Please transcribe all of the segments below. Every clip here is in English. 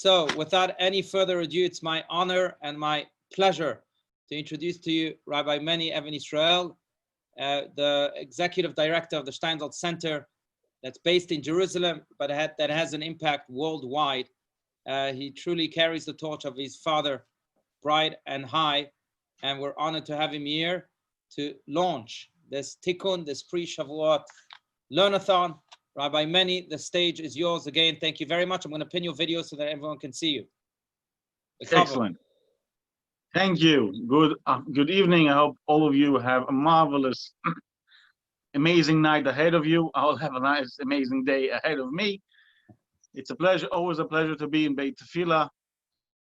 So without any further ado, it's my honor and my pleasure to introduce to you Rabbi Meni Even-Israel, the executive director of the Steinsaltz Center that's based in Jerusalem, but that has an impact worldwide. He truly carries the torch of his father, bright and high, and we're honored to have him here to launch this tikkun, this pre-Shavuot Learnathon. Rabbi Meni, the stage is yours again. Thank you very much. I'm going to pin your video so that everyone can see you. Excellent. Thank you. Good evening. I hope all of you have a marvelous, amazing night ahead of you. I'll have a nice, amazing day ahead of me. It's a pleasure, always a pleasure to be in Beit Tefillah.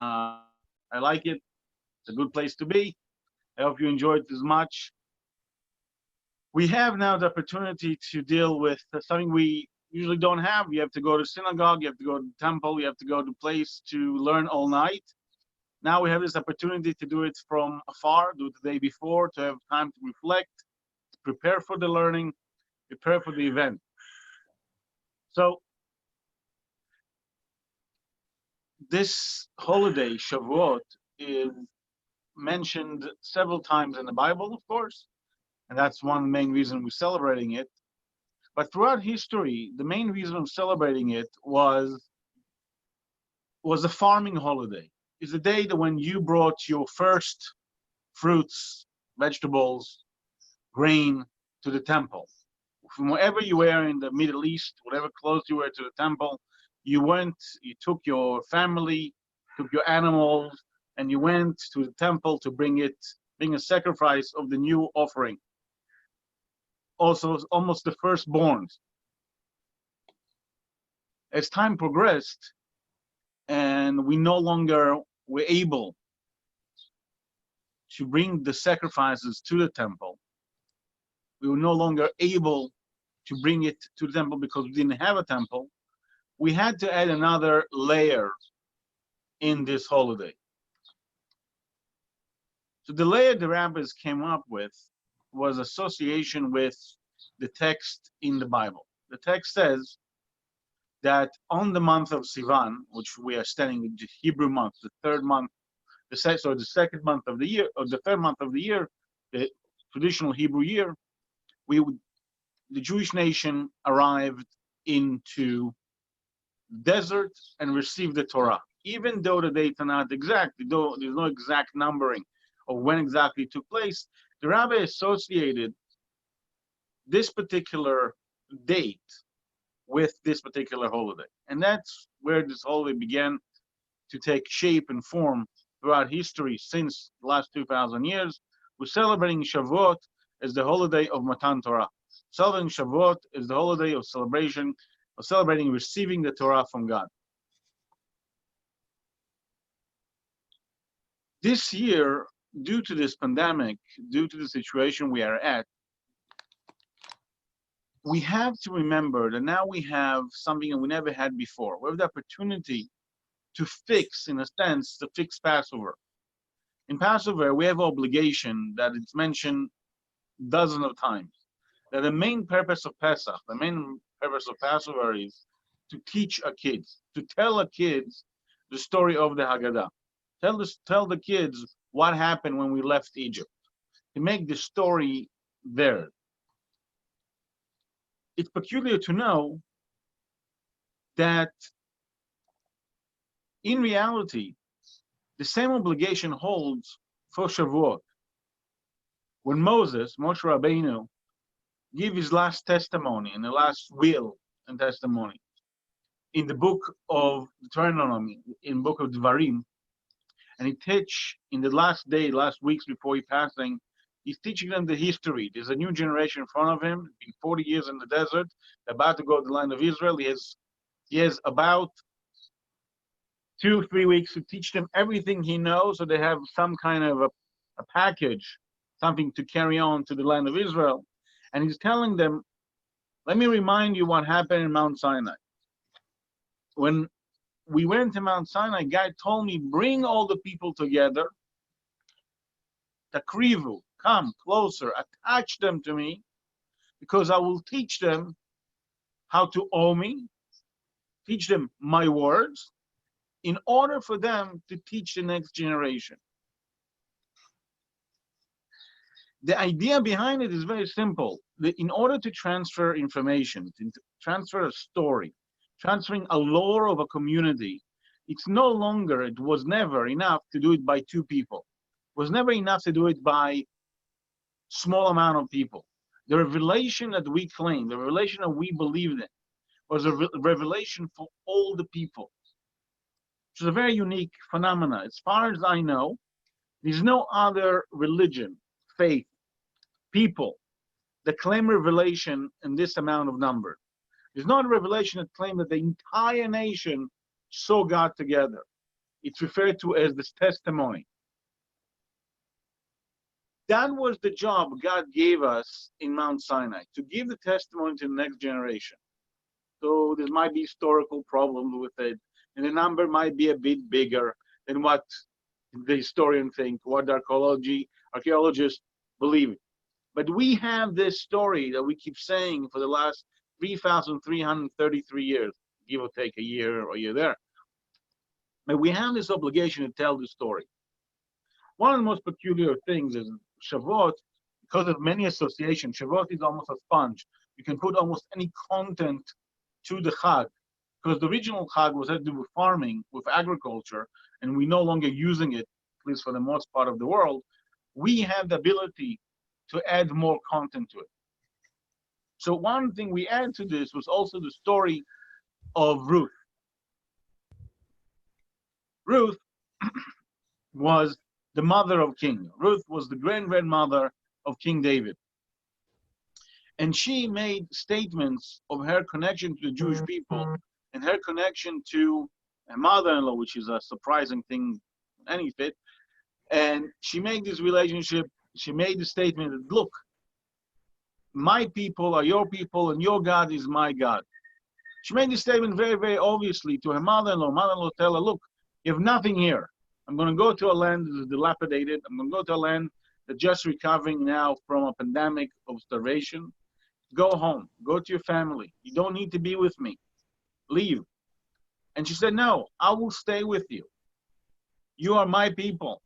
I like it. It's a good place to be. I hope you enjoyed it as much. We have now the opportunity to deal with something we usually don't have. You have to go to synagogue, you have to go to the temple, you have to go to a place to learn all night. Now we have this opportunity to do it from afar, do it the day before, to have time to reflect, to prepare for the learning, prepare for the event. So this holiday, Shavuot, is mentioned several times in the Bible, of course, and that's one main reason we're celebrating it. But throughout history, the main reason of celebrating it was a farming holiday. It's the day that when you brought your first fruits, vegetables, grain to the temple. From wherever you were in the Middle East, whatever close you were to the temple, you took your family, took your animals, and you went to the temple to bring a sacrifice of the new offering. Also, almost the firstborns. As time progressed, and we no longer were able to bring the sacrifices to the temple, we were no longer able to bring it to the temple because we didn't have a temple. We had to add another layer in this holiday. So the layer the rabbis came up with was association with the text in the Bible. The text says that on the month of Sivan, which we are studying the Hebrew month, the third month, the second month of the year, or the third month of the year, the traditional Hebrew year, the Jewish nation arrived into desert and received the Torah. Even though the dates are not exact, though there's no exact numbering of when exactly it took place, the rabbi associated this particular date with this particular holiday. And that's where this holiday began to take shape and form throughout history since the last 2,000 years. We're celebrating Shavuot as the holiday of Matan Torah. Celebrating Shavuot is the holiday of celebrating receiving the Torah from God. This year, due to this pandemic, due to the situation we are at, we have to remember that now we have something that we never had before. We have the opportunity to fix, in a sense, to fix Passover. In Passover, we have obligation that it's mentioned dozens of times, that the main purpose of Pesach, the main purpose of Passover is to teach our kids, to tell our kids the story of the Haggadah. Tell the kids what happened when we left Egypt, to make the story there. It's peculiar to know that in reality, the same obligation holds for Shavuot. When Moshe Rabbeinu, gave his last testimony and the last will and testimony in the book of Deuteronomy, in the book of Devarim, and he teach in the last weeks before he passing, he's teaching them the history. There's a new generation in front of him, been 40 years in the desert, about to go to the land of Israel. He has about 2-3 weeks to teach them everything he knows, so they have some kind of a package, something to carry on to the land of Israel. And he's telling them, let me remind you what happened in Mount Sinai. When we went to Mount Sinai, God told me, bring all the people together, takrivu, come closer, attach them to me, because I will teach them how to owe me, teach them my words, in order for them to teach the next generation. The idea behind it is very simple. In order to transfer information, to transfer a story, transferring a lore of a community, it's no longer, it was never enough to do it by two people. It was never enough to do it by small amount of people. The revelation that we claim, the revelation that we believed in, was a revelation for all the people, which is a very unique phenomena. As far as I know, there's no other religion, faith, people that claim revelation in this amount of number. There's not a revelation that claims that the entire nation saw God together. It's referred to as this testimony. That was the job God gave us in Mount Sinai, to give the testimony to the next generation. So there might be historical problems with it, and the number might be a bit bigger than what the historian think, what the archaeologists believe. But we have this story that we keep saying for the last 3,333 years, give or take a year or a year there. But we have this obligation to tell the story. One of the most peculiar things is Shavuot, because of many associations, Shavuot is almost a sponge. You can put almost any content to the Chag, because the original Chag was had to do with farming, with agriculture, and we're no longer using it, at least for the most part of the world. We have the ability to add more content to it. So one thing we added to this was also the story of Ruth. Ruth was the mother of King. Ruth was the grandmother of King David. And she made statements of her connection to the Jewish people and her connection to her mother-in-law, which is a surprising thing in any fit. And she made this relationship, she made the statement that, look, my people are your people and your God is my God. She made this statement very, very obviously to her mother-in-law. Mother-in-law tell her, look, you have nothing here. I'm going to go to a land that is dilapidated. I'm going to go to a land that's just recovering now from a pandemic of starvation. Go home. Go to your family. You don't need to be with me. Leave. And she said, no, I will stay with you. You are my people.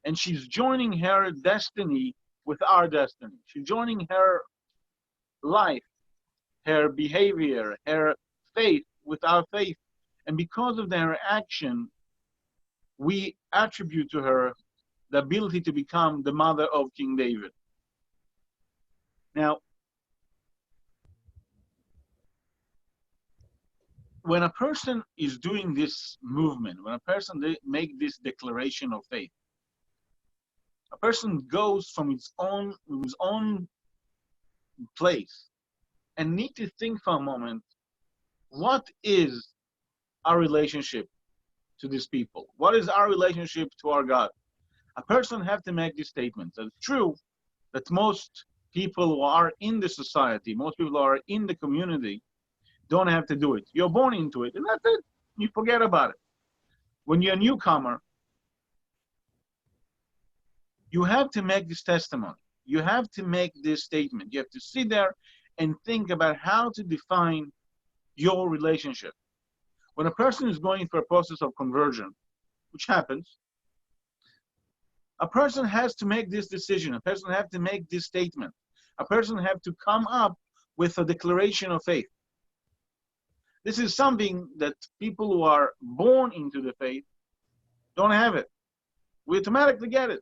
And she's joining her destiny with our destiny. She's joining her life, her behavior, her faith with our faith. And because of their action, we attribute to her the ability to become the mother of King David. Now, when a person is doing this movement, when a person make this declaration of faith, a person goes from his own place and need to think for a moment, what is our relationship to these people? What is our relationship to our God? A person have to make these statements. It's true that most people who are in the society, most people who are in the community, don't have to do it. You're born into it, and that's it. You forget about it. When you're a newcomer, you have to make this testimony. You have to make this statement. You have to sit there and think about how to define your relationship. When a person is going through a process of conversion, which happens, a person has to make this decision. A person has to make this statement. A person has to come up with a declaration of faith. This is something that people who are born into the faith don't have it. We automatically get it.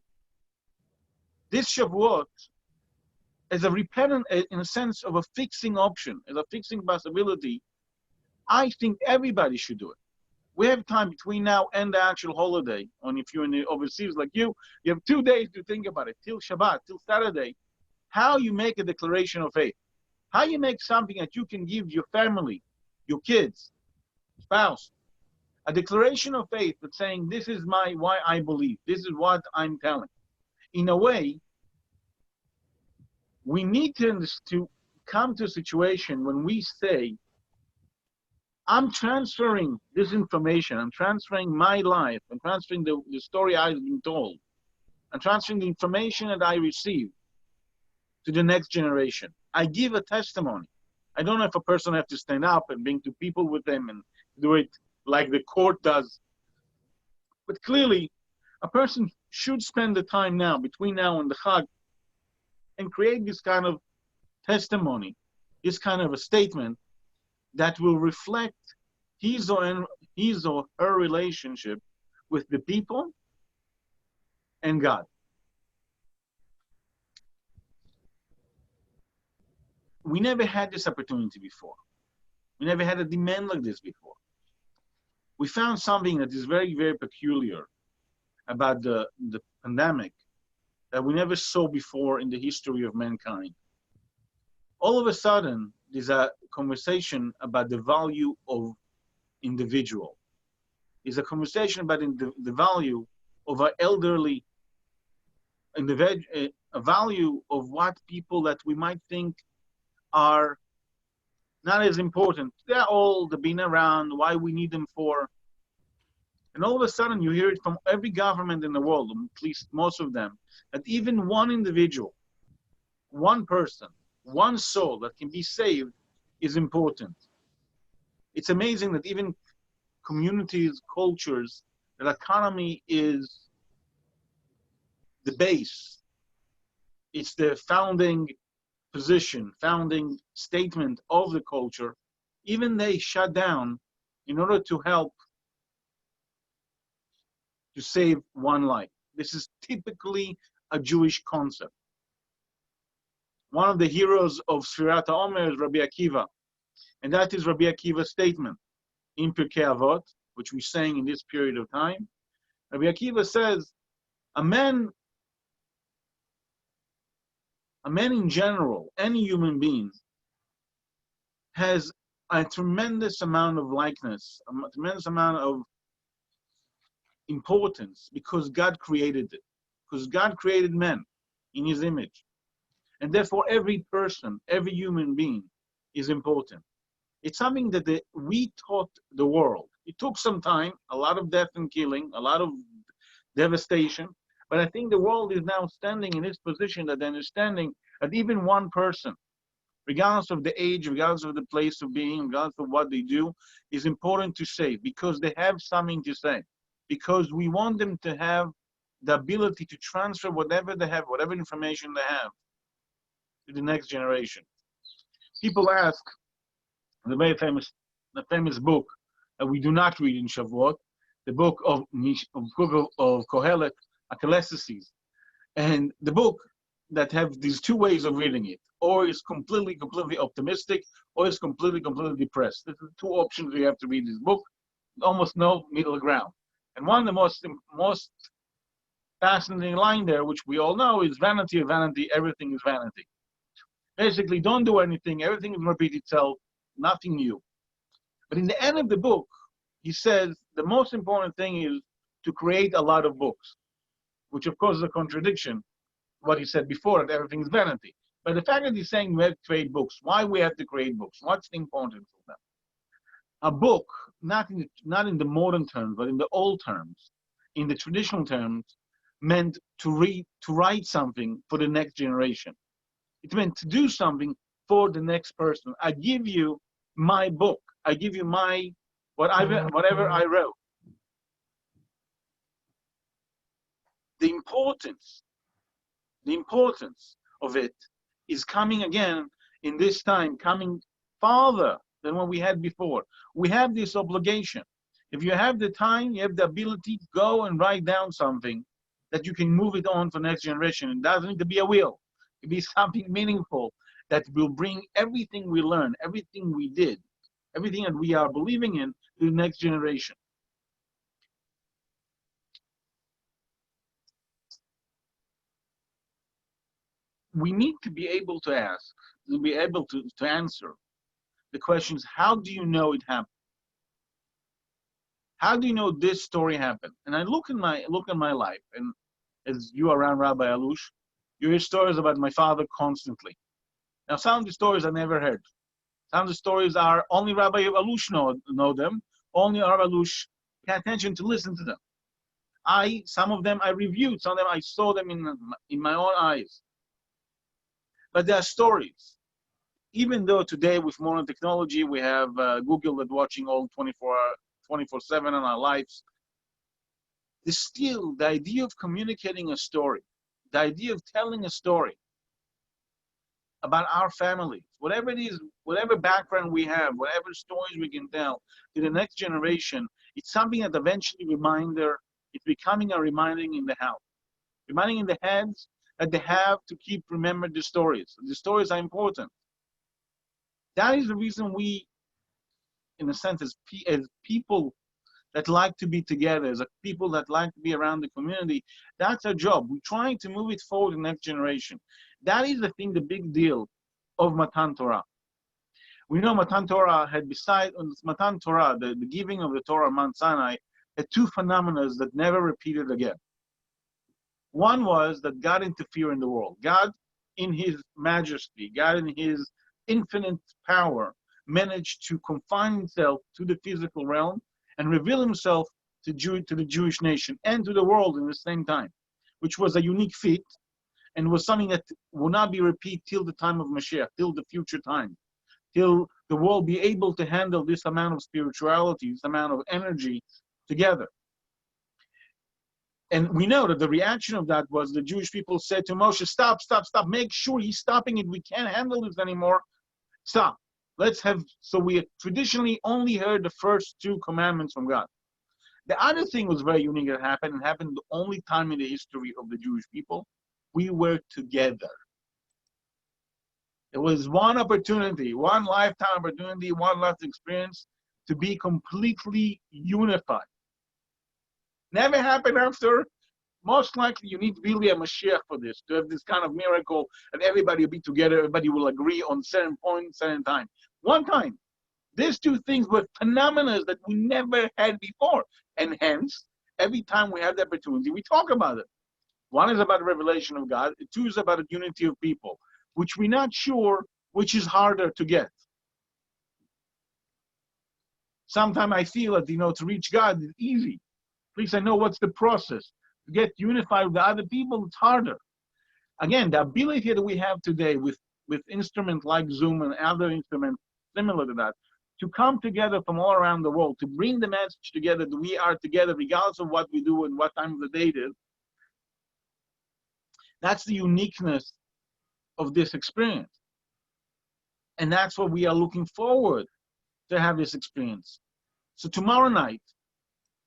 This Shavuot is a repellent, in a sense of a fixing option, as a fixing possibility. I think everybody should do it. We have time between now and the actual holiday. And if you're in the overseas like you have 2 days to think about it, till Shabbat, till Saturday, how you make a declaration of faith. How you make something that you can give your family, your kids, spouse, a declaration of faith that's saying, this is why I believe. This is what I'm telling. In a way, we need to come to a situation when we say, I'm transferring this information, I'm transferring my life, I'm transferring the story I've been told, I'm transferring the information that I received to the next generation. I give a testimony. I don't know if a person has to stand up and bring two people with them and do it like the court does. But clearly, a person should spend the time now, between now and the Chag, and create this kind of testimony, this kind of a statement that will reflect his or her relationship with the people and God. We never had this opportunity before. We never had a demand like this before. We found something that is very, very peculiar about the pandemic that we never saw before in the history of mankind. All of a sudden, there's a conversation about the value of individual. There's a conversation about the value of our elderly, and a value of what people that we might think are not as important. They're old, they've been around, why we need them for. And all of a sudden you hear it from every government in the world, at least most of them, that even one individual, one person, one soul that can be saved is important. It's amazing that even communities, cultures, that economy is the base. It's the founding position, founding statement of the culture. Even they shut down in order to help to save one life. This is typically a Jewish concept. One of the heroes of Sfirat HaOmer is Rabbi Akiva, and that is Rabbi Akiva's statement in Pirkei Avot, which we're saying in this period of time. Rabbi Akiva says, a man in general, any human being, has a tremendous amount of likeness, a tremendous amount of importance because God created it, because God created men in his image. And therefore every person, every human being is important. It's something that we taught the world. It took some time, a lot of death and killing, a lot of devastation, but I think the world is now standing in this position that they're understanding that even one person, regardless of the age, regardless of the place of being, regardless of what they do, is important to say because they have something to say. Because we want them to have the ability to transfer whatever they have, whatever information they have, to the next generation. People ask, the very famous book that we do not read in Shavuot, the book of Kohelet, Ecclesiastes, and the book that have these two ways of reading it, or is completely optimistic, or is completely depressed. There's the two options you have to read this book. Almost no middle ground. And one of the most fascinating line there, which we all know, is vanity of vanity, everything is vanity. Basically, don't do anything, everything will repeat itself, nothing new. But in the end of the book, he says the most important thing is to create a lot of books, which of course is a contradiction, what he said before, that everything is vanity. But the fact that he's saying we have to create books, why we have to create books, what's the importance of them? A book, not in the modern terms, but in the old terms, in the traditional terms, meant to write something for the next generation. It meant to do something for the next person. I give you my book. I give you whatever I wrote. The importance of it is coming again in this time, coming farther than what we had before. We have this obligation. If you have the time, you have the ability to go and write down something that you can move it on for next generation. It doesn't need to be a will. It be something meaningful that will bring everything we learned, everything we did, everything that we are believing in to the next generation. We need to be able to ask, to be able to answer the questions, how do you know it happened? How do you know this story happened? And I look in my life, and as you are around Rabbi Alush, you hear stories about my father constantly. Now, some of the stories I never heard. Some of the stories are only Rabbi Alush know them. Only Rabbi Alush pay attention to listen to them. Some of them I reviewed. Some of them I saw them in my own eyes. But there are stories. Even though today with modern technology we have Google that's watching all 24 24/7 in our lives. Still, the idea of communicating a story, the idea of telling a story about our families, whatever it is, whatever background we have, whatever stories we can tell to the next generation, it's something that eventually it's becoming a reminding in the house, reminding in the heads that they have to keep remember the stories. The stories are important. That is the reason we, in a sense, as people that like to be together, as people that like to be around the community, that's our job. We're trying to move it forward to the next generation. That is the big deal of Matan Torah. We know Matan Torah had, besides Matan Torah, the giving of the Torah on Mount Sinai, had two phenomena that never repeated again. One was that God interfered in the world. God, in his majesty, God in his infinite power, managed to confine himself to the physical realm and reveal himself to the Jewish nation and to the world in the same time, which was a unique feat and was something that will not be repeated till the time of Mashiach, till the future time, till the world be able to handle this amount of spirituality, this amount of energy together. And we know that the reaction of that was the Jewish people said to Moshe, stop, make sure he's stopping it. We can't handle this anymore. Stop. So we traditionally only heard the first two commandments from God. The other thing was very unique that happened, and happened the only time in the history of the Jewish people. We were together. It was one opportunity, one lifetime opportunity, one last experience to be completely unified. Never happened after. Most likely you need really a Mashiach for this, to have this kind of miracle and everybody will be together, everybody will agree on certain points, certain time. One time. These two things were phenomena that we never had before. And hence, every time we have the opportunity, we talk about it. One is about the revelation of God. Two is about the unity of people, which we're not sure which is harder to get. Sometimes I feel that, to reach God is easy. At least I know what's the process. To get unified with the other people, it's harder. Again, the ability that we have today with instruments like Zoom and other instruments similar to that, to come together from all around the world, to bring the message together that we are together regardless of what we do and what time of the day it is, that's the uniqueness of this experience. And that's what we are looking forward to have this experience. So tomorrow night,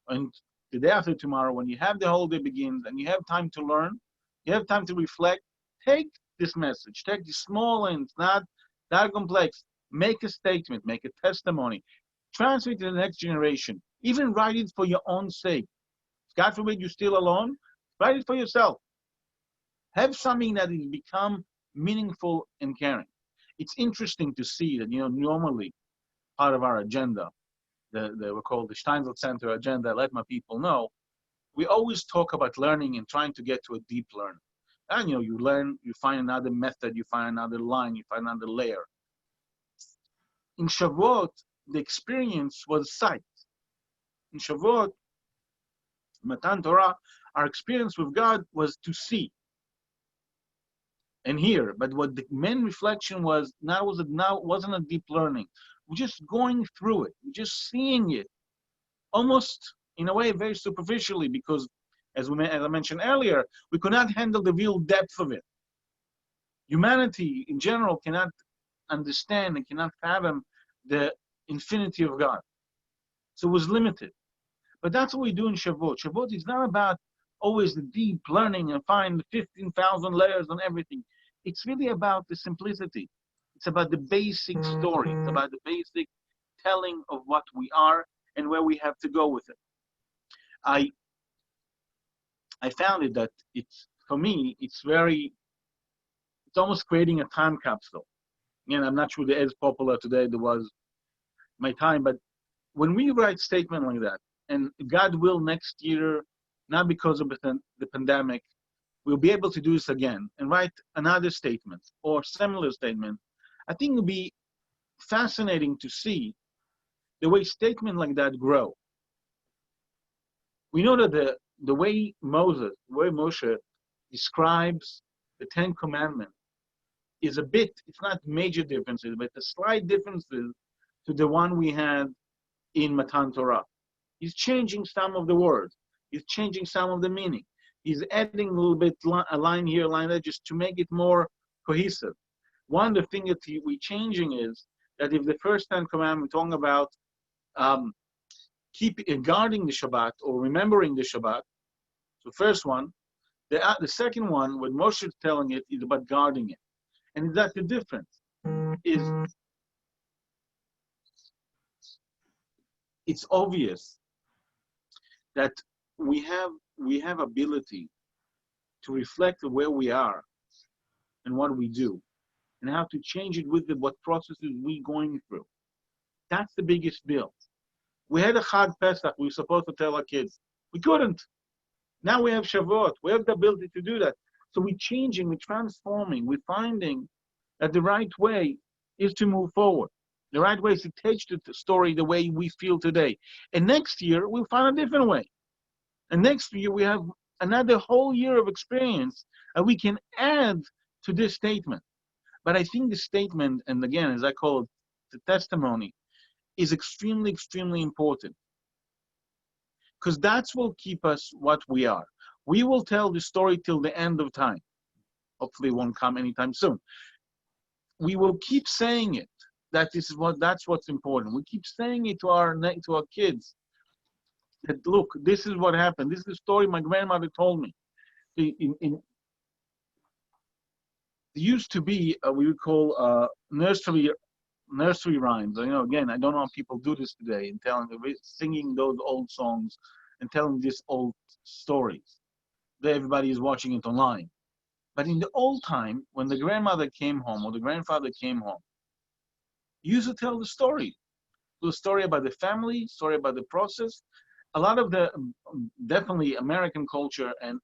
and the day after tomorrow, when you have the holiday begins and you have time to learn, you have time to reflect, take this message, take the small and it's not that complex, make a statement, make a testimony, transfer it to the next generation, even write it for your own sake. God forbid you're still alone, write it for yourself. Have something that has become meaningful and caring. It's interesting to see that, normally part of our agenda, we call the Steinsaltz Center agenda, let my people know, we always talk about learning and trying to get to a deep learning. And you learn, you find another method, you find another line, you find another layer. In Shavuot, the experience was sight. In Shavuot, Matan Torah, our experience with God was to see and hear. But what the main reflection was, wasn't a deep learning. We're just going through it. We're just seeing it, almost in a way very superficially, because as I mentioned earlier, we could not handle the real depth of it. Humanity in general cannot understand and cannot fathom the infinity of God. So it was limited. But that's what we do in Shavuot. Shavuot is not about always the deep learning and find 15,000 layers on everything. It's really about the simplicity. It's about the basic story. It's about the basic telling of what we are and where we have to go with it. I found it that for me, it's almost creating a time capsule. I'm not sure they're as popular today as it was my time, but when we write statement like that, and God will next year, not because of the pandemic, we'll be able to do this again and write another statement or similar statement, I think it'll be fascinating to see the way statements like that grow. We know that the way Moshe describes the Ten Commandments is it's not major differences, but the slight differences to the one we had in Matan Torah. He's changing some of the words. He's changing some of the meaning. He's adding a little bit a line here, a line there, just to make it more cohesive. One of the things that we're changing is that if the first 10 commandments we're talking about guarding the Shabbat or remembering the Shabbat, so first one, the second one, when Moshe is telling it, is about guarding it. And that's the difference. It's obvious that we have ability to reflect where we are and what we do, and how to change it with what processes we're going through. That's the biggest deal. We had a Chag Pesach, we were supposed to tell our kids. We couldn't. Now we have Shavuot. We have the ability to do that. So we're changing, we're transforming, we're finding that the right way is to move forward. The right way is to teach the story the way we feel today. And next year, we'll find a different way. And next year, we have another whole year of experience that we can add to this statement. But I think the statement, and again, as I call it, the testimony, is extremely, extremely important. Because that's what will keep us what we are. We will tell the story till the end of time. Hopefully it won't come anytime soon. We will keep saying it. That's what's important. We keep saying it to our kids. That look, this is what happened. This is the story my grandmother told me. There used to be we would call nursery rhymes. Again, I don't know how people do this today, and singing those old songs and telling these old stories. Everybody is watching it online. But in the old time, when the grandmother came home or the grandfather came home, he used to tell the story. The story about the family, story about the process. A lot of the definitely American culture and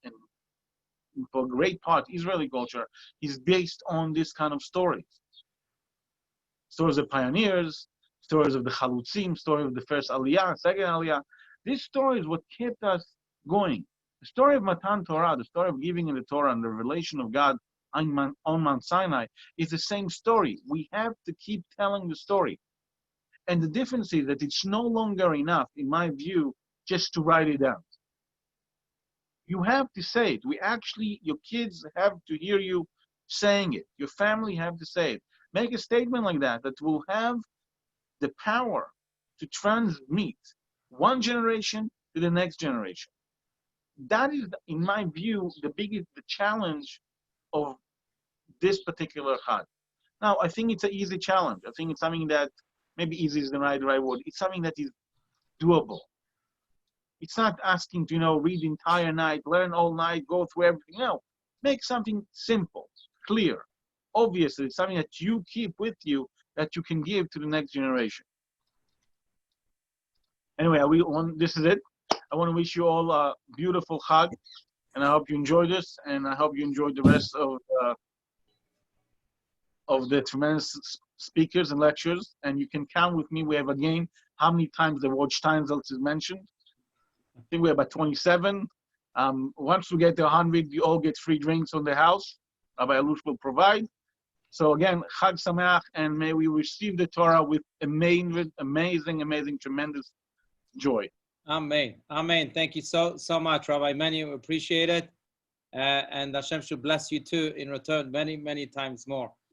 for a great part Israeli culture is based on this kind of stories. Stories of pioneers, stories of the Chalutzim, story of the first Aliyah, second Aliyah. This story is what kept us going. The story of Matan Torah, the story of giving in the Torah and the revelation of God on Mount Sinai is the same story. We have to keep telling the story. And the difference is that it's no longer enough, in my view, just to write it down. You have to say it. Your kids have to hear you saying it. Your family have to say it. Make a statement like that will have the power to transmit one generation to the next generation. That is, in my view, the challenge of this particular Chag. Now, I think it's an easy challenge. I think it's something that, maybe easy is the right word. It's something that is doable. It's not asking to, read the entire night, learn all night, go through everything. No, make something simple, clear, obvious. It's something that you keep with you that you can give to the next generation. Anyway, this is it. I want to wish you all a beautiful Chag, and I hope you enjoy this, and I hope you enjoy the rest of the tremendous speakers and lectures. And you can count with me. We have again how many times the word Steinsaltz is mentioned. I think we're about 27. Once we get to 100, you all get free drinks on the house. Rabbi Alush will provide. So again, Chag Sameach, and may we receive the Torah with amazing, tremendous joy. Amen. Amen. Thank you so much, Rabbi Meni. We appreciate it. And Hashem should bless you too in return many, many times more.